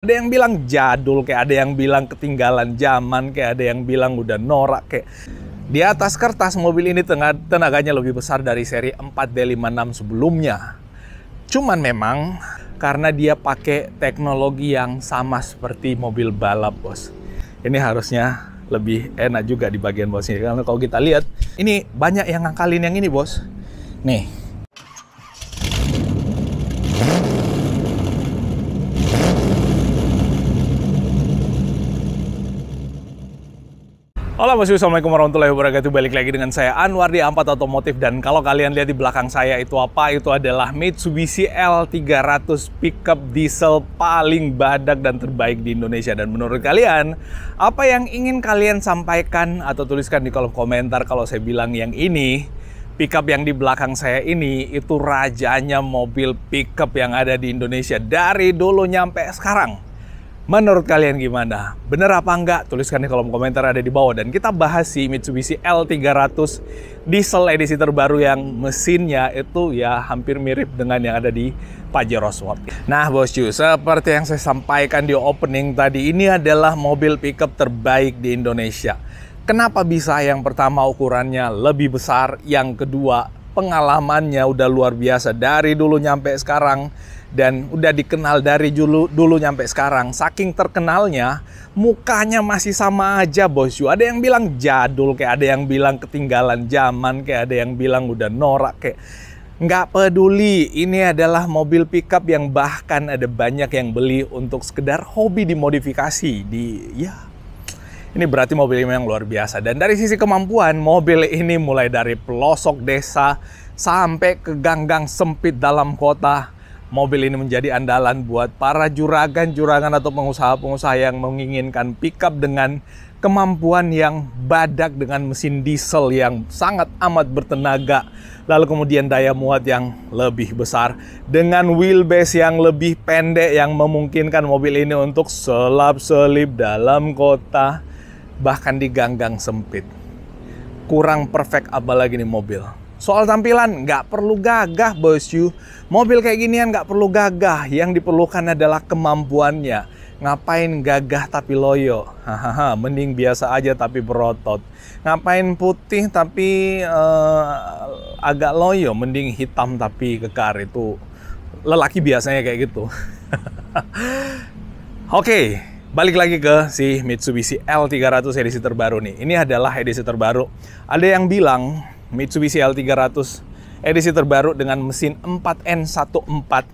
Ada yang bilang jadul, kayak ada yang bilang ketinggalan zaman, kayak ada yang bilang udah norak, kayak di atas kertas mobil ini tenaganya lebih besar dari seri 4D56 sebelumnya. Cuman memang karena dia pakai teknologi yang sama seperti mobil balap, bos. Ini harusnya lebih enak juga di bagian bosnya. Karena kalau kita lihat, ini banyak yang ngakalin yang ini, bos. Nih. Halo bosku, assalamualaikum warahmatullahi wabarakatuh. Balik lagi dengan saya Anwar di Ampat Otomotif. Dan kalau kalian lihat di belakang saya itu apa? Itu adalah Mitsubishi L300 pickup diesel paling badak dan terbaik di Indonesia. Dan menurut kalian, apa yang ingin kalian sampaikan atau tuliskan di kolom komentar kalau saya bilang yang ini, pickup yang di belakang saya ini, itu rajanya mobil pickup yang ada di Indonesia dari dulu nyampe sekarang. Menurut kalian gimana? Bener apa enggak? Tuliskan di kolom komentar ada di bawah. Dan kita bahas si Mitsubishi L300 diesel edisi terbaru yang mesinnya itu ya hampir mirip dengan yang ada di Pajero Sport. Nah bosku, seperti yang saya sampaikan di opening tadi, ini adalah mobil pickup terbaik di Indonesia. Kenapa bisa? Yang pertama ukurannya lebih besar, yang kedua pengalamannya udah luar biasa dari dulu nyampe sekarang. Dan udah dikenal dari dulu nyampe sekarang. Saking terkenalnya, mukanya masih sama aja bosku. Ada yang bilang jadul, kayak ada yang bilang ketinggalan zaman, kayak ada yang bilang udah norak, kayak nggak peduli. Ini adalah mobil pickup yang bahkan ada banyak yang beli untuk sekedar hobi dimodifikasi. Ini berarti mobil ini yang luar biasa. Dan dari sisi kemampuan, mobil ini mulai dari pelosok desa sampai ke gang-gang sempit dalam kota. Mobil ini menjadi andalan buat para juragan atau pengusaha-pengusaha yang menginginkan pickup dengan kemampuan yang badak dengan mesin diesel yang sangat amat bertenaga. Lalu kemudian daya muat yang lebih besar dengan wheelbase yang lebih pendek yang memungkinkan mobil ini untuk selap-selip dalam kota, bahkan di gang-gang sempit. Kurang perfect apa lagi nih mobil? Soal tampilan, nggak perlu gagah bosku. Mobil kayak ginian nggak perlu gagah. Yang diperlukan adalah kemampuannya. Ngapain gagah tapi loyo? Hahaha, mending biasa aja tapi berotot. Ngapain putih tapi agak loyo? Mending hitam tapi kekar. Itu lelaki biasanya kayak gitu. Oke, balik lagi ke si Mitsubishi L300 edisi terbaru nih. Ini adalah edisi terbaru. Ada yang bilang Mitsubishi L300 edisi terbaru dengan mesin 4N14.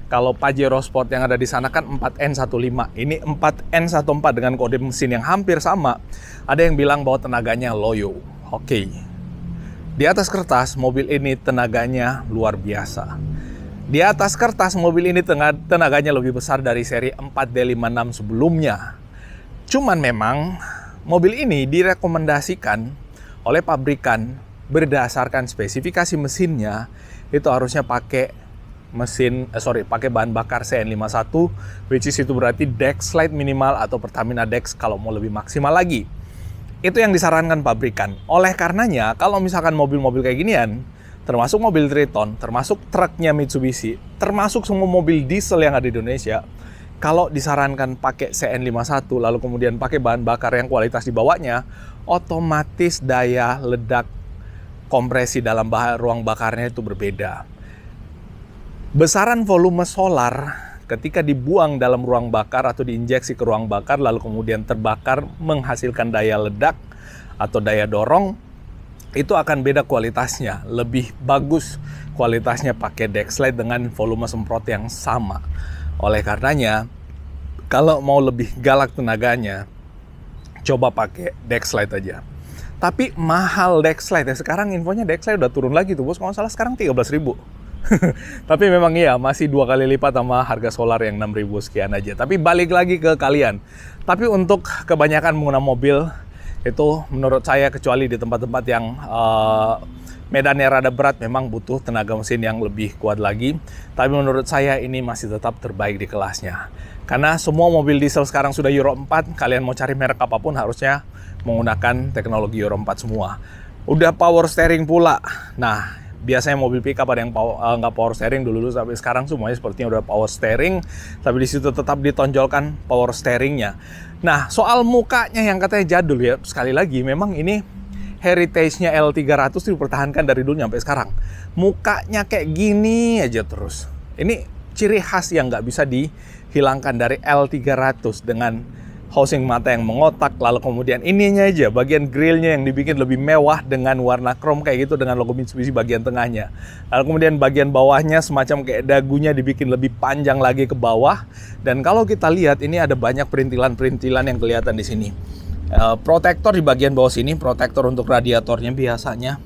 Kalau Pajero Sport yang ada di sana kan 4N15. Ini 4N14 dengan kode mesin yang hampir sama. Ada yang bilang bahwa tenaganya loyo. Oke. Di atas kertas mobil ini tenaganya luar biasa. Di atas kertas mobil ini tenaganya lebih besar dari seri 4D56 sebelumnya. Cuman memang mobil ini direkomendasikan oleh pabrikan berdasarkan spesifikasi mesinnya itu harusnya pakai pakai bahan bakar CN51, which is itu berarti Dexlite minimal atau Pertamina Dex kalau mau lebih maksimal lagi. Itu yang disarankan pabrikan. Oleh karenanya, kalau misalkan mobil-mobil kayak ginian, termasuk mobil Triton, termasuk truknya Mitsubishi, termasuk semua mobil diesel yang ada di Indonesia, kalau disarankan pakai CN51 lalu kemudian pakai bahan bakar yang kualitas di bawahnya, otomatis daya ledak kompresi dalam ruang bakarnya itu berbeda. Besaran volume solar ketika dibuang dalam ruang bakar atau diinjeksi ke ruang bakar lalu kemudian terbakar menghasilkan daya ledak atau daya dorong, itu akan beda kualitasnya. Lebih bagus kualitasnya pakai Dexlite dengan volume semprot yang sama. Oleh karenanya, kalau mau lebih galak tenaganya, coba pakai Dexlite aja. Tapi mahal Dexlite ya. Sekarang infonya Dexlite udah turun lagi tuh bos. Kalau salah sekarang 13.000. Tapi memang iya masih 2 kali lipat sama harga solar yang 6.000 sekian aja. Tapi balik lagi ke kalian. Tapi untuk kebanyakan pengguna mobil itu menurut saya, kecuali di tempat-tempat yang medannya rada berat, memang butuh tenaga mesin yang lebih kuat lagi. Tapi menurut saya ini masih tetap terbaik di kelasnya. Karena semua mobil diesel sekarang sudah Euro 4. Kalian mau cari merek apapun harusnya menggunakan teknologi Euro 4 semua. Udah power steering pula. Nah, biasanya mobil pickup ada yang nggak power steering dulu, sampai sekarang semuanya sepertinya udah power steering, tapi di situ tetap ditonjolkan power steeringnya. Nah, soal mukanya yang katanya jadul ya, sekali lagi memang ini heritage-nya L300 dipertahankan dari dulu sampai sekarang. Mukanya kayak gini aja terus. Ini ciri khas yang nggak bisa dihilangkan dari L300 dengan housing mata yang mengotak, lalu kemudian ininya aja, bagian grillnya yang dibikin lebih mewah dengan warna chrome kayak gitu dengan logo Mitsubishi bagian tengahnya. Lalu kemudian bagian bawahnya semacam kayak dagunya dibikin lebih panjang lagi ke bawah. Dan kalau kita lihat ini ada banyak perintilan-perintilan yang kelihatan di sini. Protektor di bagian bawah sini, protektor untuk radiatornya biasanya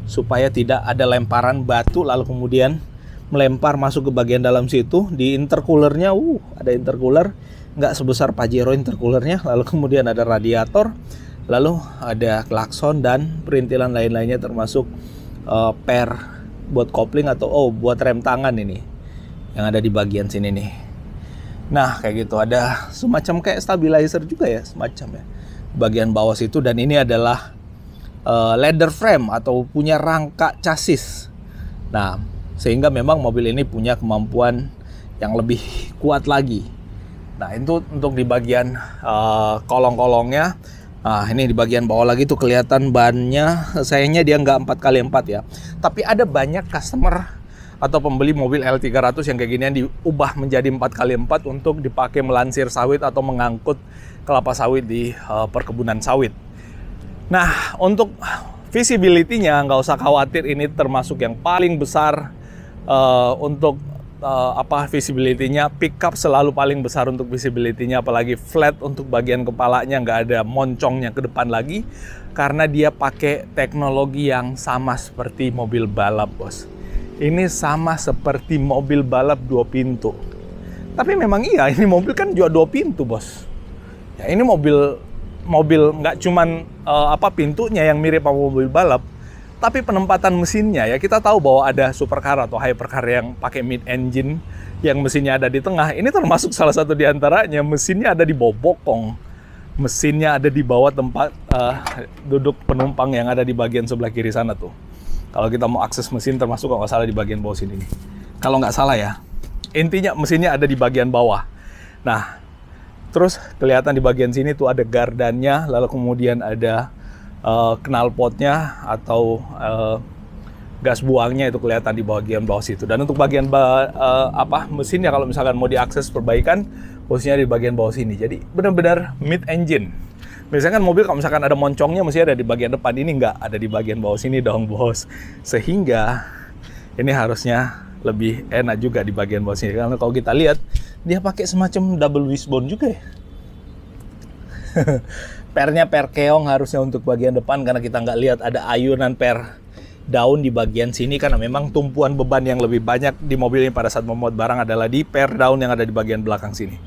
supaya tidak ada lemparan batu lalu kemudian melempar masuk ke bagian dalam situ. Di intercoolernya, ada intercooler. Nggak sebesar Pajero intercoolernya, lalu kemudian ada radiator, lalu ada klakson dan perintilan lain-lainnya termasuk per buat kopling atau buat rem tangan ini yang ada di bagian sini nih. Nah kayak gitu, ada semacam kayak stabilizer juga ya, semacam ya bagian bawah situ. Dan ini adalah leather frame atau punya rangka chassis. Nah sehingga memang mobil ini punya kemampuan yang lebih kuat lagi. Nah itu untuk di bagian kolong-kolongnya. Nah ini di bagian bawah lagi tuh kelihatan bannya. Sayangnya dia nggak 4x4 ya. Tapi ada banyak customer atau pembeli mobil L300 yang kayak ginian diubah menjadi 4x4 untuk dipakai melansir sawit atau mengangkut kelapa sawit di perkebunan sawit. Nah untuk visibility-nya nggak usah khawatir, ini termasuk yang paling besar untuk visibility-nya. Pickup selalu paling besar untuk visibility-nya, apalagi flat untuk bagian kepalanya, nggak ada moncongnya ke depan lagi karena dia pakai teknologi yang sama seperti mobil balap, bos. Ini sama seperti mobil balap 2 pintu. Tapi memang iya, ini mobil kan juga 2 pintu, bos. Ya ini mobil nggak cuman pintunya yang mirip sama mobil balap, tapi penempatan mesinnya ya, kita tahu bahwa ada supercar atau hypercar yang pakai mid engine yang mesinnya ada di tengah. Ini termasuk salah satu di antaranya, mesinnya ada di bawah bokong. Mesinnya ada di bawah tempat duduk penumpang yang ada di bagian sebelah kiri sana tuh. Kalau kita mau akses mesin termasuk kalau nggak salah di bagian bawah sini. Kalau nggak salah ya. Intinya mesinnya ada di bagian bawah. Nah, terus kelihatan di bagian sini tuh ada gardannya, lalu kemudian ada knalpotnya atau gas buangnya itu kelihatan di bagian bawah situ. Dan untuk bagian mesinnya kalau misalkan mau diakses perbaikan, posisinya di bagian bawah sini. Jadi benar-benar mid engine. Biasanya kan mobil kalau misalkan ada moncongnya mesti ada di bagian depan, ini nggak ada di bagian bawah sini dong, bos. Sehingga ini harusnya lebih enak juga di bagian bawah sini. Karena kalau kita lihat dia pakai semacam double wishbone juga ya. Pernya per keong harusnya untuk bagian depan, karena kita nggak lihat ada ayunan per daun di bagian sini, karena memang tumpuan beban yang lebih banyak di mobil ini pada saat memuat barang adalah di per daun yang ada di bagian belakang sini.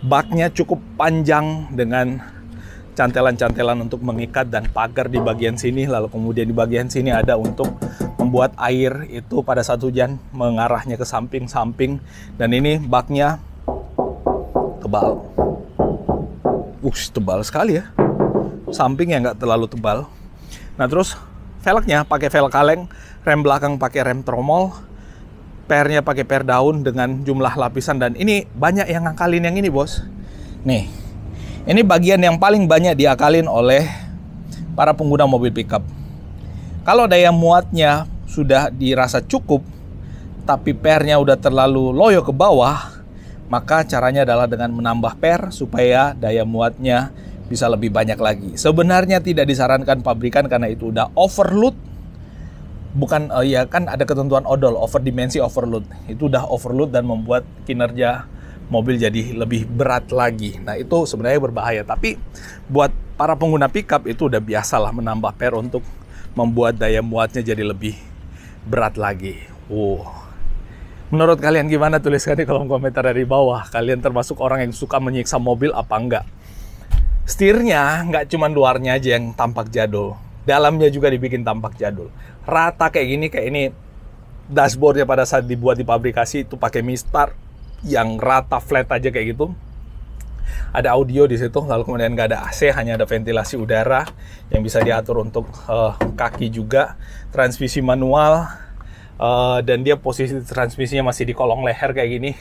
Baknya cukup panjang dengan cantelan-cantelan untuk mengikat dan pagar di bagian sini, lalu kemudian di bagian sini ada untuk membuat air itu pada saat hujan mengarahnya ke samping-samping. Dan ini baknya tebal. Tebal sekali ya. Sampingnya nggak terlalu tebal. Nah terus velgnya pakai velg kaleng, rem belakang pakai rem tromol, pernya pakai per daun dengan jumlah lapisan. Dan ini banyak yang ngakalin yang ini, bos. Nih, ini bagian yang paling banyak diakalin oleh para pengguna mobil pickup. Kalau daya muatnya sudah dirasa cukup, tapi pernya udah terlalu loyo ke bawah, maka caranya adalah dengan menambah per supaya daya muatnya bisa lebih banyak lagi. Sebenarnya tidak disarankan pabrikan karena itu udah overload. Bukan, ya kan ada ketentuan odol, overdimensi overload. Itu udah overload dan membuat kinerja mobil jadi lebih berat lagi. Nah itu sebenarnya berbahaya. Tapi buat para pengguna pickup itu udah biasalah menambah per untuk membuat daya muatnya jadi lebih berat lagi. Menurut kalian gimana? Tuliskan di kolom komentar dari bawah. Kalian termasuk orang yang suka menyiksa mobil apa enggak? Setirnya nggak cuma luarnya aja yang tampak jadul, dalamnya juga dibikin tampak jadul. Rata kayak gini, kayak ini dashboardnya pada saat dibuat di pabrikasi itu pakai mistar yang rata flat aja kayak gitu. Ada audio di situ, lalu kemudian nggak ada AC, hanya ada ventilasi udara yang bisa diatur untuk kaki juga. Transmisi manual, Dan dia posisi transmisinya masih di kolong leher kayak gini.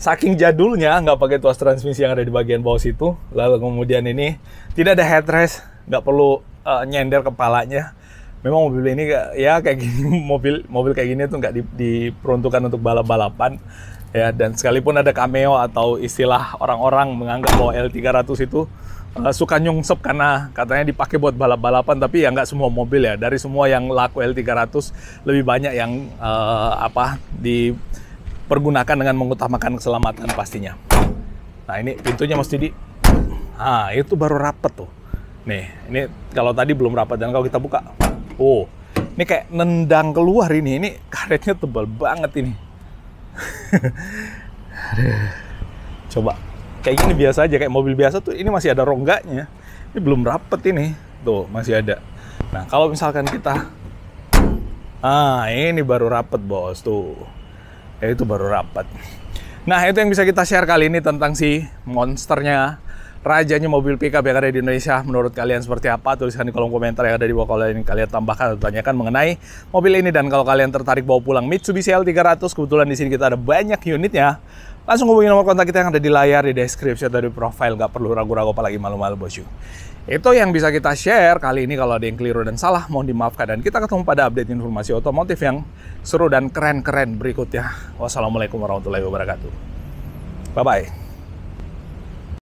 Saking jadulnya nggak pakai tuas transmisi yang ada di bagian bawah situ. Lalu kemudian ini tidak ada headrest, nggak perlu nyender kepalanya. Memang mobil ini ya kayak gini, mobil kayak gini tuh nggak diperuntukkan untuk balap-balapan. Ya, dan sekalipun ada cameo atau istilah orang-orang menganggap bahwa L300 itu suka nyungsep karena katanya dipakai buat balap-balapan, tapi ya nggak semua mobil ya. Dari semua yang laku L300 lebih banyak yang dipergunakan dengan mengutamakan keselamatan pastinya. Nah ini pintunya mesti nah itu baru rapet tuh. Nih ini kalau tadi belum rapat, dan kalau kita buka, oh ini kayak nendang keluar ini karetnya tebal banget ini. Coba kayak gini biasa aja, kayak mobil biasa tuh ini masih ada rongganya. Ini belum rapet ini. Tuh, masih ada. Nah, kalau misalkan kita ini baru rapet, Bos, tuh. Ya, itu baru rapet. Nah, itu yang bisa kita share kali ini tentang si monsternya, rajanya mobil pickup yang ada di Indonesia. Menurut kalian seperti apa? Tuliskan di kolom komentar yang ada di bawah. Kalau kalian tambahkan atau tanyakan mengenai mobil ini, dan kalau kalian tertarik bawa pulang Mitsubishi L300, kebetulan di sini kita ada banyak unitnya. Langsung hubungi nomor kontak kita yang ada di layar, di deskripsi atau di profile. Gak perlu ragu-ragu apalagi malu-malu, bosku. Itu yang bisa kita share kali ini. Kalau ada yang keliru dan salah, mohon dimaafkan. Dan kita ketemu pada update informasi otomotif yang seru dan keren-keren berikutnya. Wassalamualaikum warahmatullahi wabarakatuh. Bye-bye.